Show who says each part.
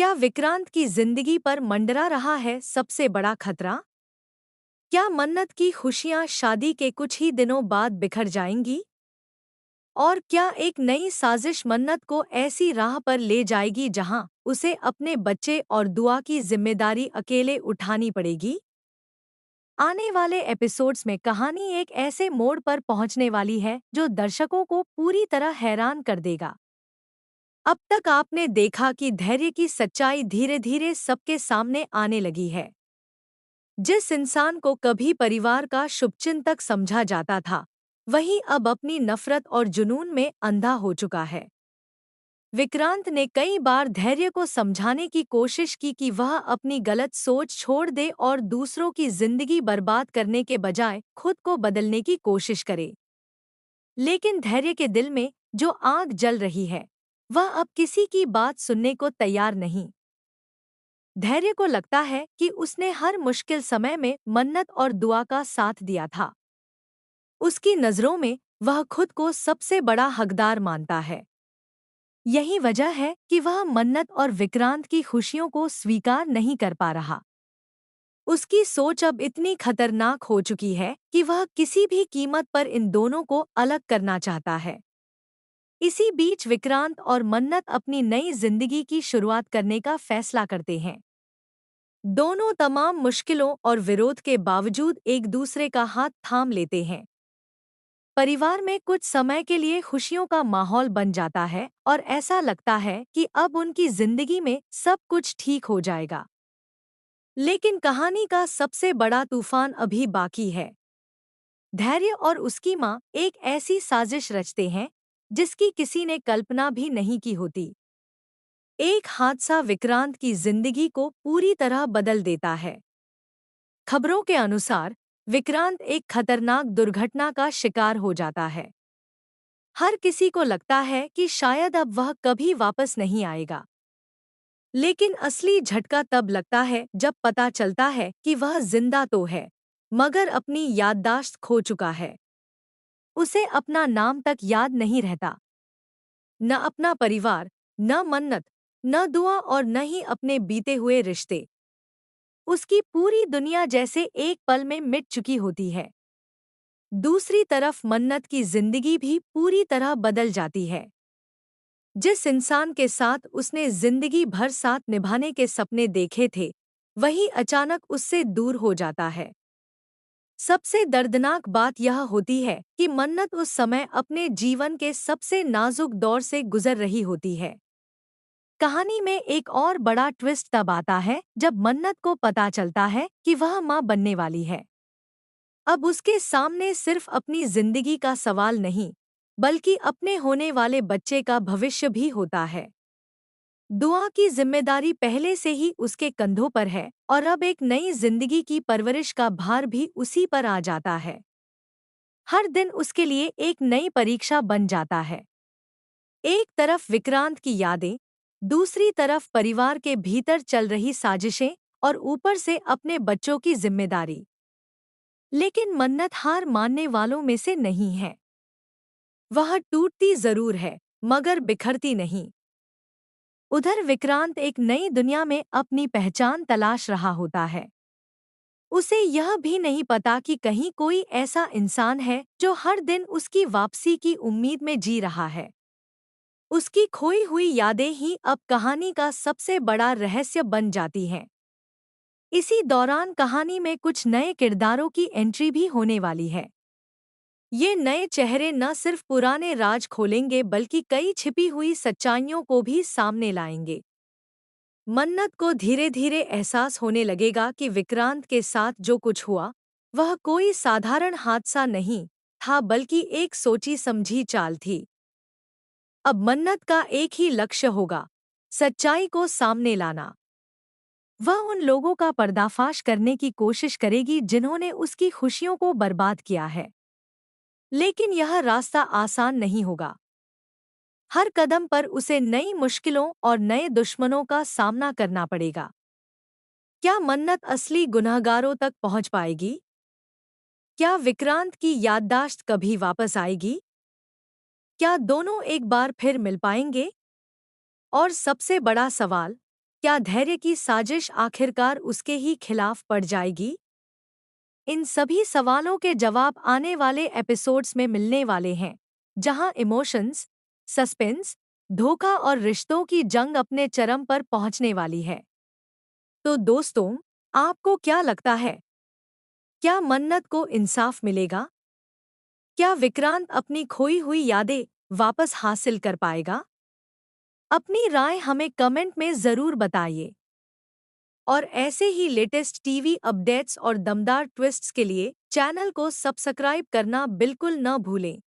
Speaker 1: क्या विक्रांत की जिंदगी पर मंडरा रहा है सबसे बड़ा खतरा? क्या मन्नत की खुशियां शादी के कुछ ही दिनों बाद बिखर जाएंगी? और क्या एक नई साजिश मन्नत को ऐसी राह पर ले जाएगी जहां उसे अपने बच्चे और दुआ की जिम्मेदारी अकेले उठानी पड़ेगी? आने वाले एपिसोड्स में कहानी एक ऐसे मोड़ पर पहुंचने वाली है जो दर्शकों को पूरी तरह हैरान कर देगा। अब तक आपने देखा कि धैर्य की सच्चाई धीरे धीरे सबके सामने आने लगी है। जिस इंसान को कभी परिवार का शुभचिंतक समझा जाता था, वही अब अपनी नफरत और जुनून में अंधा हो चुका है। विक्रांत ने कई बार धैर्य को समझाने की कोशिश की कि वह अपनी गलत सोच छोड़ दे और दूसरों की जिंदगी बर्बाद करने के बजाय खुद को बदलने की कोशिश करे। लेकिन धैर्य के दिल में जो आग जल रही है, वह अब किसी की बात सुनने को तैयार नहीं। धैर्य को लगता है कि उसने हर मुश्किल समय में मन्नत और दुआ का साथ दिया था। उसकी नज़रों में वह खुद को सबसे बड़ा हकदार मानता है। यही वजह है कि वह मन्नत और विक्रांत की खुशियों को स्वीकार नहीं कर पा रहा। उसकी सोच अब इतनी खतरनाक हो चुकी है कि वह किसी भी कीमत पर इन दोनों को अलग करना चाहता है। इसी बीच विक्रांत और मन्नत अपनी नई जिंदगी की शुरुआत करने का फैसला करते हैं। दोनों तमाम मुश्किलों और विरोध के बावजूद एक दूसरे का हाथ थाम लेते हैं। परिवार में कुछ समय के लिए खुशियों का माहौल बन जाता है और ऐसा लगता है कि अब उनकी जिंदगी में सब कुछ ठीक हो जाएगा। लेकिन कहानी का सबसे बड़ा तूफान अभी बाकी है। धैर्य और उसकी माँ एक ऐसी साजिश रचते हैं जिसकी किसी ने कल्पना भी नहीं की होती। एक हादसा विक्रांत की जिंदगी को पूरी तरह बदल देता है। खबरों के अनुसार विक्रांत एक खतरनाक दुर्घटना का शिकार हो जाता है। हर किसी को लगता है कि शायद अब वह कभी वापस नहीं आएगा। लेकिन असली झटका तब लगता है जब पता चलता है कि वह जिंदा तो है, मगर अपनी याददाश्त खो चुका है। उसे अपना नाम तक याद नहीं रहता, न अपना परिवार, न मन्नत, न दुआ और न ही अपने बीते हुए रिश्ते। उसकी पूरी दुनिया जैसे एक पल में मिट चुकी होती है। दूसरी तरफ मन्नत की जिंदगी भी पूरी तरह बदल जाती है। जिस इंसान के साथ उसने जिंदगी भर साथ निभाने के सपने देखे थे, वही अचानक उससे दूर हो जाता है। सबसे दर्दनाक बात यह होती है कि मन्नत उस समय अपने जीवन के सबसे नाजुक दौर से गुजर रही होती है। कहानी में एक और बड़ा ट्विस्ट तब आता है जब मन्नत को पता चलता है कि वह मां बनने वाली है। अब उसके सामने सिर्फ अपनी जिंदगी का सवाल नहीं, बल्कि अपने होने वाले बच्चे का भविष्य भी होता है। दुआ की जिम्मेदारी पहले से ही उसके कंधों पर है और अब एक नई जिंदगी की परवरिश का भार भी उसी पर आ जाता है। हर दिन उसके लिए एक नई परीक्षा बन जाता है। एक तरफ विक्रांत की यादें, दूसरी तरफ परिवार के भीतर चल रही साजिशें और ऊपर से अपने बच्चों की जिम्मेदारी। लेकिन मन्नत हार मानने वालों में से नहीं है। वह टूटती जरूर है, मगर बिखरती नहीं। उधर विक्रांत एक नई दुनिया में अपनी पहचान तलाश रहा होता है। उसे यह भी नहीं पता कि कहीं कोई ऐसा इंसान है जो हर दिन उसकी वापसी की उम्मीद में जी रहा है। उसकी खोई हुई यादें ही अब कहानी का सबसे बड़ा रहस्य बन जाती हैं। इसी दौरान कहानी में कुछ नए किरदारों की एंट्री भी होने वाली है। ये नए चेहरे न सिर्फ पुराने राज खोलेंगे बल्कि कई छिपी हुई सच्चाइयों को भी सामने लाएंगे। मन्नत को धीरे धीरे एहसास होने लगेगा कि विक्रांत के साथ जो कुछ हुआ, वह कोई साधारण हादसा नहीं था बल्कि एक सोची समझी चाल थी। अब मन्नत का एक ही लक्ष्य होगा, सच्चाई को सामने लाना। वह उन लोगों का पर्दाफाश करने की कोशिश करेगी जिन्होंने उसकी खुशियों को बर्बाद किया है। लेकिन यह रास्ता आसान नहीं होगा। हर कदम पर उसे नई मुश्किलों और नए दुश्मनों का सामना करना पड़ेगा। क्या मन्नत असली गुनहगारों तक पहुंच पाएगी? क्या विक्रांत की याददाश्त कभी वापस आएगी? क्या दोनों एक बार फिर मिल पाएंगे? और सबसे बड़ा सवाल, क्या धैर्य की साजिश आखिरकार उसके ही खिलाफ पड़ जाएगी? इन सभी सवालों के जवाब आने वाले एपिसोड्स में मिलने वाले हैं, जहां इमोशंस, सस्पेंस, धोखा और रिश्तों की जंग अपने चरम पर पहुंचने वाली है। तो दोस्तों, आपको क्या लगता है? क्या मन्नत को इंसाफ मिलेगा? क्या विक्रांत अपनी खोई हुई यादें वापस हासिल कर पाएगा? अपनी राय हमें कमेंट में ज़रूर बताइए। और ऐसे ही लेटेस्ट टीवी अपडेट्स और दमदार ट्विस्ट्स के लिए चैनल को सब्सक्राइब करना बिल्कुल न भूलें।